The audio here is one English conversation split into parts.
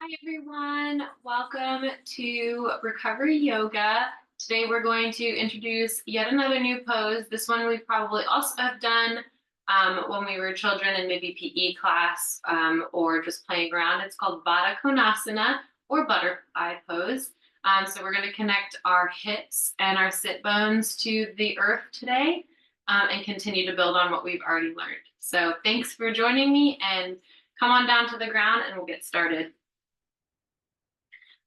Hi everyone, welcome to Recovery Yoga. Today we're going to introduce yet another new pose. This one we probably also have done when we were children in maybe PE class or just playing around. It's called Baddha Konasana or butterfly pose. So we're going to connect our hips and our sit bones to the earth today and continue to build on what we've already learned. So thanks for joining me, and come on down to the ground and we'll get started.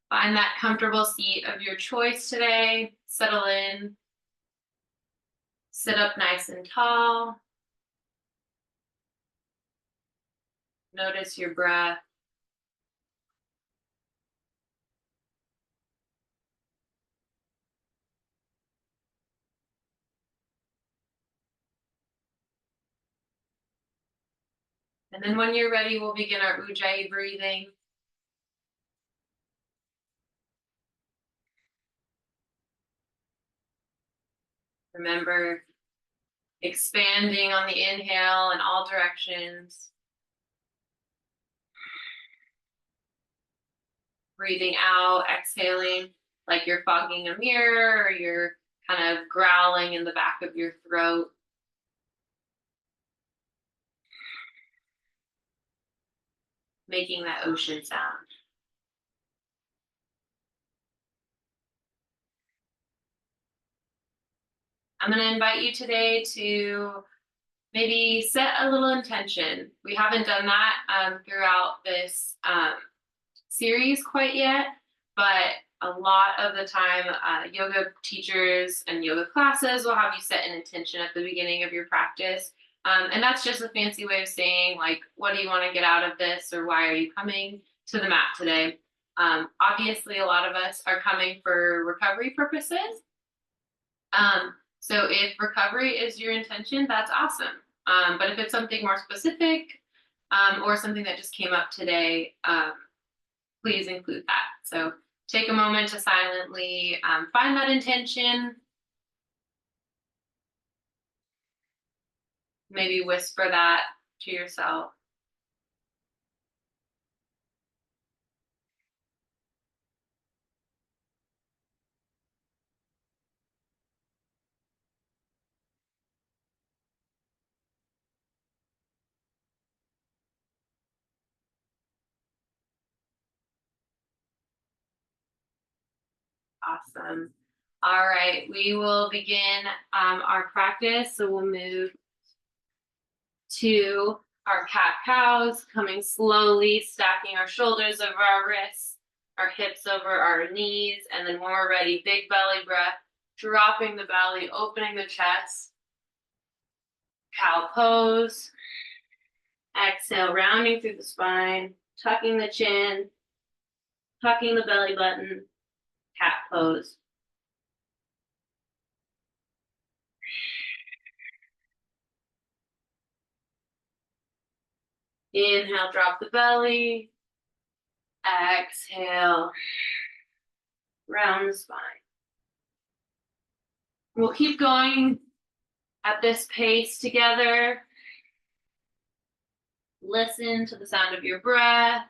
Find that comfortable seat of your choice today. Settle in. Sit up nice and tall. Notice your breath. And then when you're ready, we'll begin our Ujjayi breathing. Remember, expanding on the inhale in all directions. Breathing out, exhaling like you're fogging a mirror or you're kind of growling in the back of your throat. Making that ocean sound. I'm going to invite you today to maybe set a little intention. We haven't done that throughout this series quite yet, but a lot of the time, yoga teachers and yoga classes will have you set an intention at the beginning of your practice. And that's just a fancy way of saying, like, what do you want to get out of this, or why are you coming to the mat today? Obviously, a lot of us are coming for recovery purposes. So if recovery is your intention, that's awesome. But if it's something more specific or something that just came up today, please include that. So take a moment to silently find that intention. Maybe whisper that to yourself. Awesome. All right, we will begin our practice. So we'll move to our cat-cows, coming slowly, stacking our shoulders over our wrists, our hips over our knees, and then when we're ready, big belly breath, dropping the belly, opening the chest. Cow pose. Exhale, rounding through the spine, tucking the chin, tucking the belly button. Cat pose. Inhale, drop the belly. Exhale, round the spine. We'll keep going at this pace together. Listen to the sound of your breath.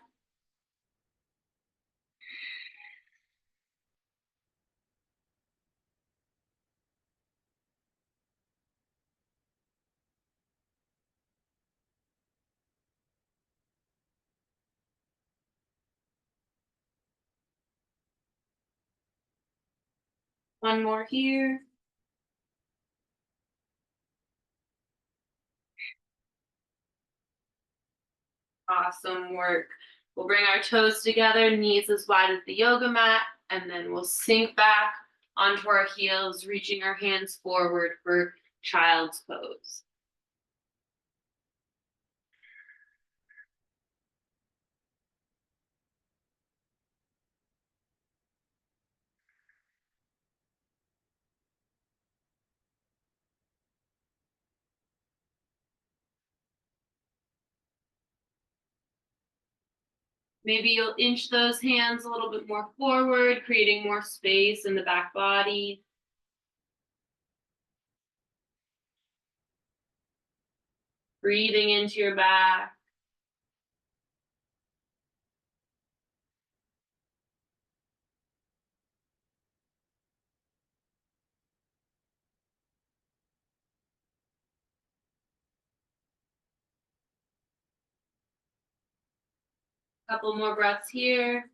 One more here. Awesome work. We'll bring our toes together, knees as wide as the yoga mat, and then we'll sink back onto our heels, reaching our hands forward for child's pose. Maybe you'll inch those hands a little bit more forward, creating more space in the back body. Breathing into your back. Couple more breaths here.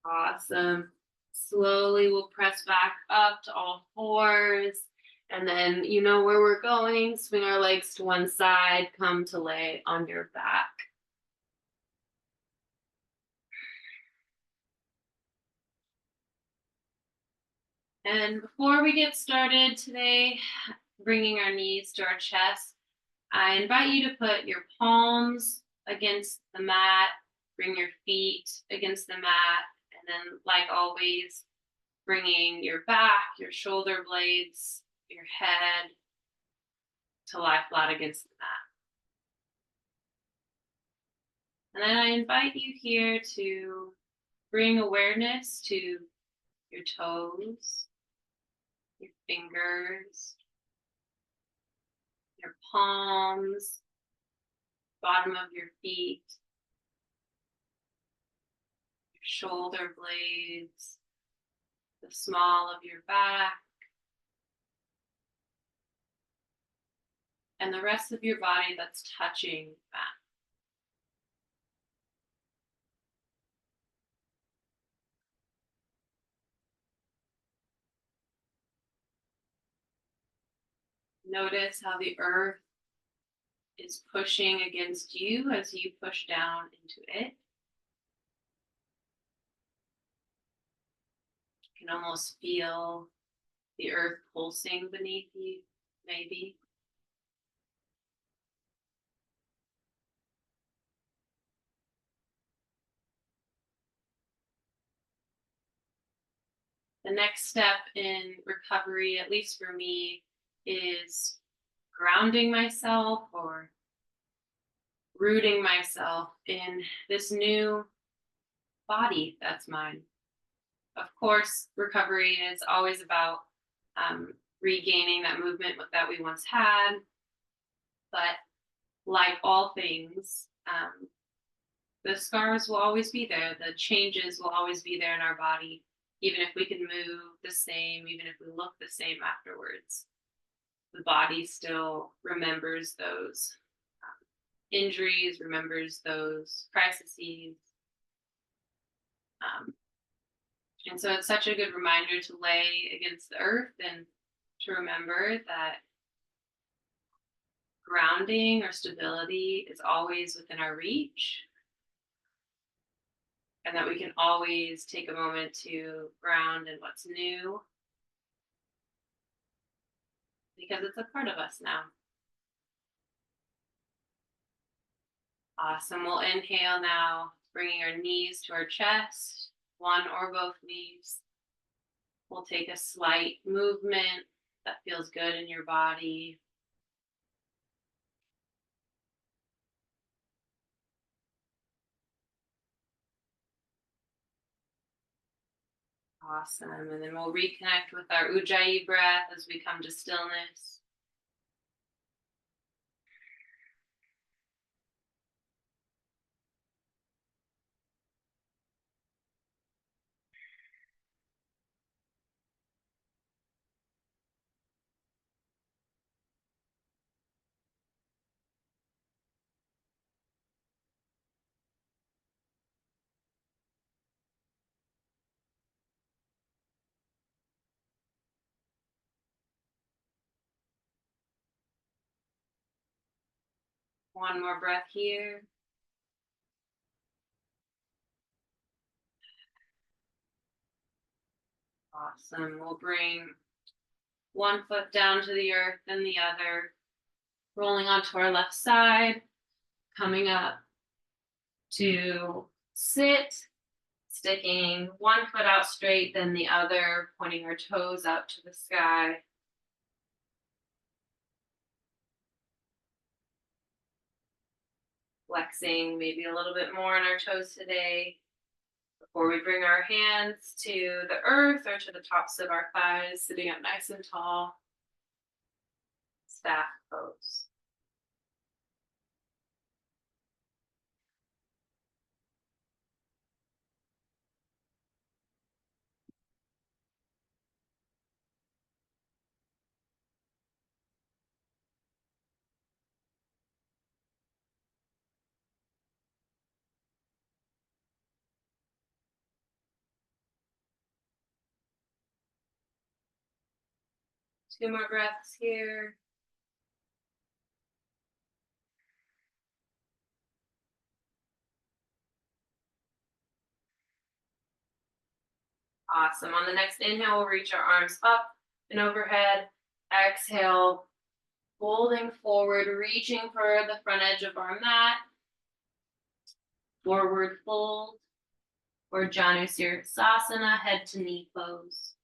Awesome. Slowly we'll press back up to all fours. And then you know where we're going. Swing our legs to one side, come to lay on your back. And before we get started today, bringing our knees to our chest, I invite you to put your palms against the mat, bring your feet against the mat, and then, like always, bringing your back, your shoulder blades, your head to lie flat against the mat. And then I invite you here to bring awareness to your toes, your fingers, your palms, bottom of your feet, your shoulder blades, the small of your back, and the rest of your body that's touching the mat. Notice how the earth is pushing against you as you push down into it. You can almost feel the earth pulsing beneath you, maybe. The next step in recovery, at least for me, is grounding myself or rooting myself in this new body that's mine. Of course, recovery is always about regaining that movement that we once had. But like all things, the scars will always be there. The changes will always be there in our body, even if we can move the same, even if we look the same afterwards. The body still remembers those injuries, remembers those crises. And so it's such a good reminder to lay against the earth and to remember that grounding or stability is always within our reach, and that we can always take a moment to ground in what's new because it's a part of us now. Awesome. We'll inhale now, bringing our knees to our chest, one or both knees. We'll take a slight movement that feels good in your body. Awesome. And then we'll reconnect with our Ujjayi breath as we come to stillness. One more breath here. Awesome. We'll bring one foot down to the earth, then the other, rolling onto our left side, coming up to sit, sticking one foot out straight, then the other, pointing our toes up to the sky. Flexing maybe a little bit more on our toes today before we bring our hands to the earth or to the tops of our thighs, sitting up nice and tall. Staff pose. 2 more breaths here. Awesome. On the next inhale, we'll reach our arms up and overhead. Exhale, folding forward, reaching for the front edge of our mat. Forward fold or Janusirsasana, head to knee pose.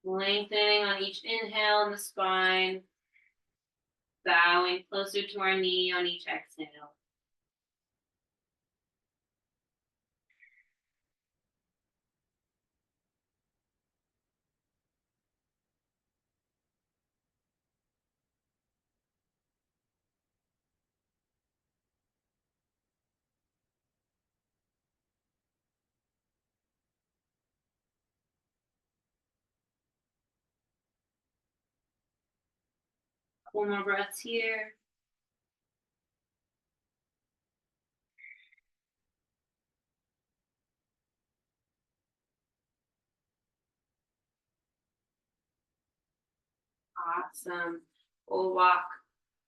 Lengthening on each inhale in the spine, bowing closer to our knee on each exhale. Couple more breaths here. Awesome. We'll walk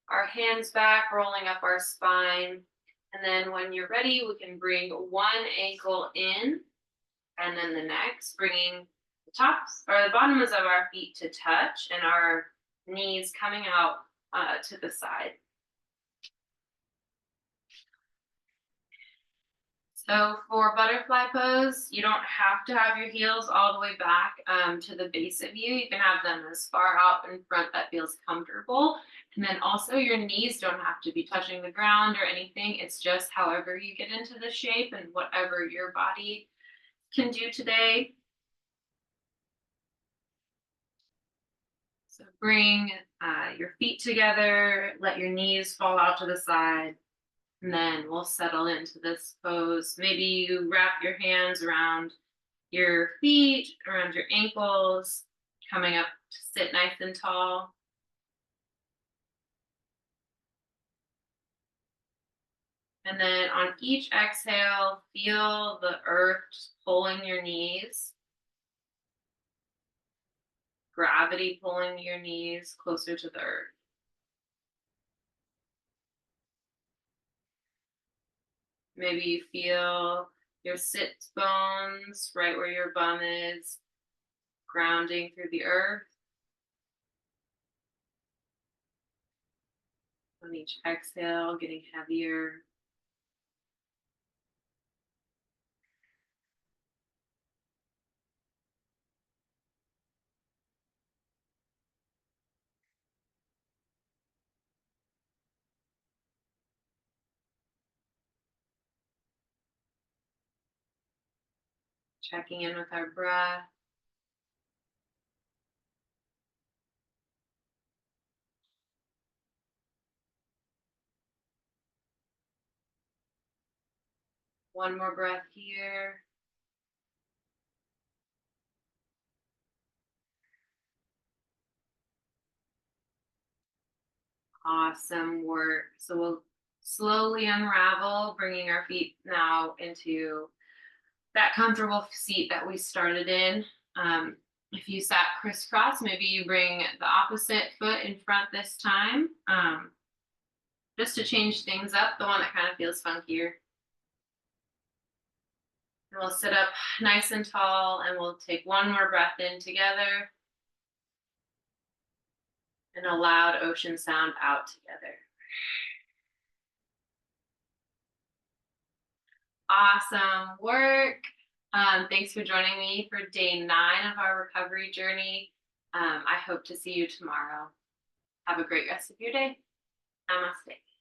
our hands back, rolling up our spine. And then when you're ready, we can bring one ankle in and then the next, bringing the tops or the bottoms of our feet to touch and our knees coming out to the side. So for butterfly pose, you don't have to have your heels all the way back to the base of you. You can have them as far out in front that feels comfortable. And then also your knees don't have to be touching the ground or anything. It's just however you get into the shape and whatever your body can do today. So bring your feet together, let your knees fall out to the side. And then we'll settle into this pose. Maybe you wrap your hands around your feet, around your ankles, coming up to sit nice and tall. And then on each exhale, feel the earth pulling your knees, gravity pulling your knees closer to the earth. Maybe you feel your sit bones right where your bum is, grounding through the earth. On each exhale, getting heavier. Checking in with our breath. One more breath here. Awesome work. So we'll slowly unravel, bringing our feet now into that comfortable seat that we started in. If you sat crisscross, maybe you bring the opposite foot in front this time, just to change things up, the one that kind of feels funkier. And we'll sit up nice and tall and we'll take one more breath in together and a loud ocean sound out together. Awesome work. Thanks for joining me for day 9 of our recovery journey. I hope to see you tomorrow. Have a great rest of your day. Namaste.